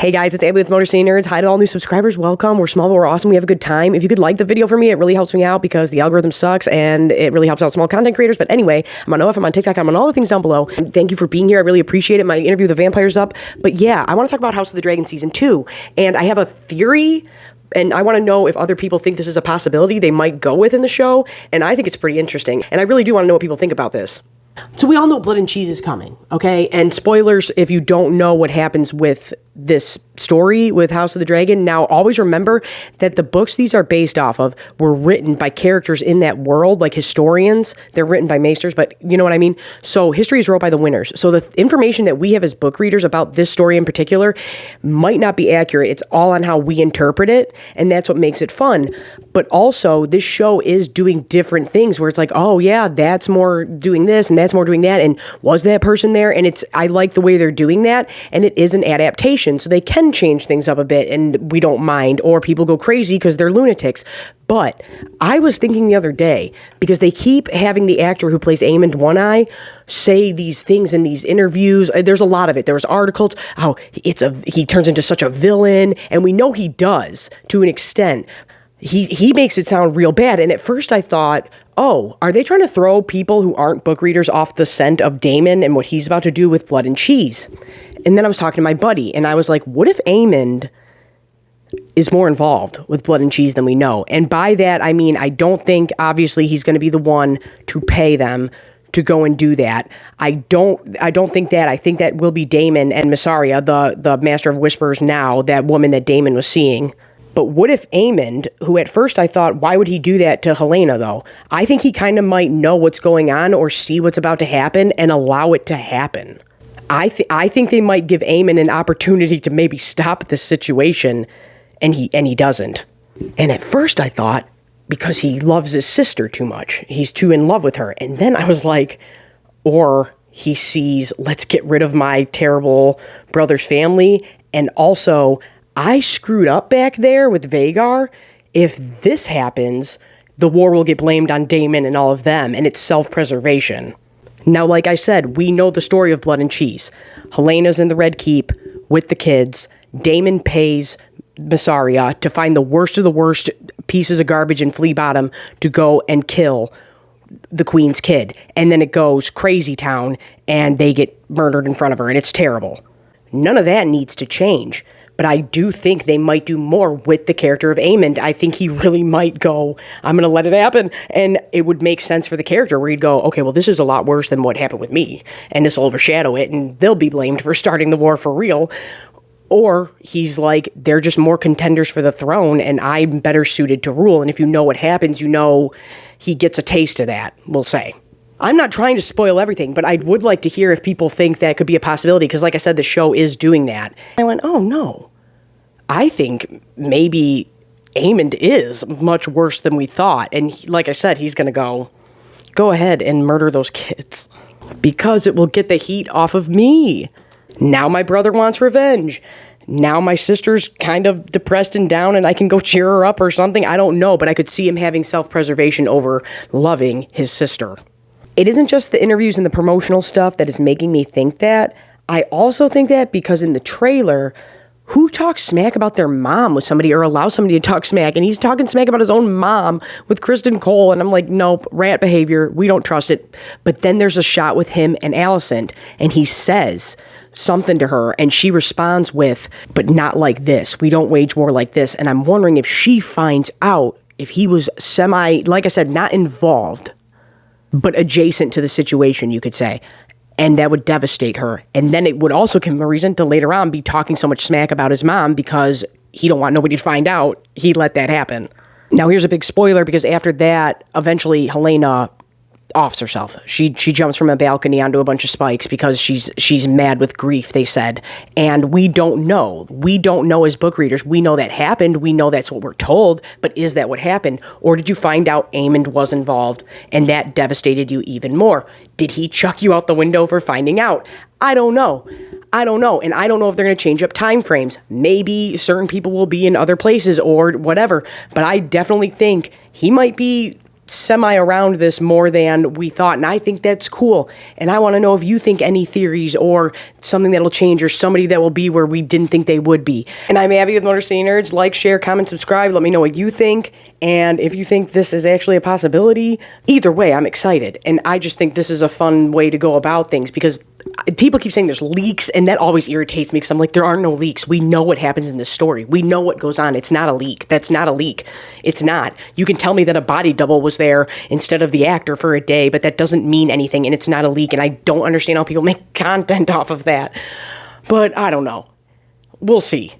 Hey guys, it's Abby with MotorCityNerds. Hi to all new subscribers. Welcome. We're small, but we're awesome. We have a good time. If you could like the video for me, it really helps me out because the algorithm sucks and it really helps out small content creators. But anyway, I'm on OF, I'm on TikTok, I'm on all the things down below. Thank you for being here. I really appreciate it. My interview with the vampire's up. But yeah, I want to talk about House of the Dragon Season 2. And I have a theory, and I want to know if other people think this is a possibility they might go with in the show. And I think it's pretty interesting. And I really do want to know what people think about this. So we all know Blood and Cheese is coming, okay? And spoilers if you don't know what happens with this story with House of the Dragon. Now, always remember that the books these are based off of were written by characters in that world, like historians. They're written by maesters, but you know what I mean? So history is wrote by the winners. So the information that we have as book readers about this story in particular might not be accurate. It's all on how we interpret it, and that's what makes it fun. But also, this show is doing different things where it's like, oh yeah, that's more doing this, and that's more doing that, and was that person there? And I like the way they're doing that, and it is an adaptation. So they can change things up a bit and we don't mind, or people go crazy because they're lunatics. But I was thinking the other day, because they keep having the actor who plays Aemond One Eye say these things in these interviews. There's a lot of it. There was articles, how he turns into such a villain, and we know he does to an extent. He makes it sound real bad. And at first I thought, oh, are they trying to throw people who aren't book readers off the scent of Daemon and what he's about to do with Blood and Cheese? And then I was talking to my buddy, and I was like, what if Aemond is more involved with Blood and Cheese than we know? And by that, I mean, I don't think, obviously, he's going to be the one to pay them to go and do that. I don't think that. I think that will be Daemon and Mysaria, the Master of Whispers now, that woman that Daemon was seeing. But what if Aemond, who at first I thought, why would he do that to Helena, though? I think he kind of might know what's going on or see what's about to happen and allow it to happen. I think they might give Aemond an opportunity to maybe stop this situation, and he doesn't. And at first I thought, because he loves his sister too much, he's too in love with her. And then I was like, or he sees, let's get rid of my terrible brother's family, and also, I screwed up back there with Vhagar. If this happens, the war will get blamed on Daemon and all of them, and it's self-preservation. Now, like I said, we know the story of Blood and Cheese. Helena's in the Red Keep with the kids. Daemon pays Mysaria to find the worst of the worst pieces of garbage in Flea Bottom to go and kill the Queen's kid. And then it goes crazy town, and they get murdered in front of her, and it's terrible. None of that needs to change. But I do think they might do more with the character of Aemond. I think he really might go, I'm going to let it happen. And it would make sense for the character where he'd go, okay, well, this is a lot worse than what happened with me. And this will overshadow it. And they'll be blamed for starting the war for real. Or he's like, they're just more contenders for the throne and I'm better suited to rule. And if you know what happens, you know he gets a taste of that, we'll say. I'm not trying to spoil everything, but I would like to hear if people think that could be a possibility, because like I said, the show is doing that. I went, oh no. I think maybe Aemond is much worse than we thought. And like I said, he's going to go ahead and murder those kids because it will get the heat off of me. Now my brother wants revenge. Now my sister's kind of depressed and down and I can go cheer her up or something. I don't know, but I could see him having self-preservation over loving his sister. It isn't just the interviews and the promotional stuff that is making me think that. I also think that because in the trailer, who talks smack about their mom with somebody or allows somebody to talk smack? And he's talking smack about his own mom with Kristen Cole. And I'm like, nope, rat behavior. We don't trust it. But then there's a shot with him and Alicent, and he says something to her, and she responds with, but not like this. We don't wage war like this. And I'm wondering if she finds out if he was like I said, not involved, but adjacent to the situation, you could say. And that would devastate her. And then it would also give him a reason to later on be talking so much smack about his mom because he don't want nobody to find out he let that happen. Now here's a big spoiler, because after that, eventually Helena offs herself. She jumps from a balcony onto a bunch of spikes because she's mad with grief, they said. And we don't know. We don't know as book readers. We know that happened. We know that's what we're told. But is that what happened? Or did you find out Aemond was involved and that devastated you even more? Did he chuck you out the window for finding out? I don't know. And I don't know if they're going to change up time frames. Maybe certain people will be in other places or whatever. But I definitely think he might be semi around this more than we thought, and I think that's cool. And I want to know if you think any theories or something that'll change or somebody that will be where we didn't think they would be. And I'm Abby with Motor City Nerds. Like, share, comment, subscribe. Let me know what you think, and if you think this is actually a possibility. Either way, I'm excited, and I just think this is a fun way to go about things, because people keep saying there's leaks, and that always irritates me, because I'm like, there are no leaks. We know what happens in this story. We know what goes on. It's not a leak. That's not a leak. It's not. You can tell me that a body double was there instead of the actor for a day, but that doesn't mean anything, and it's not a leak, and I don't understand how people make content off of that. But I don't know. We'll see.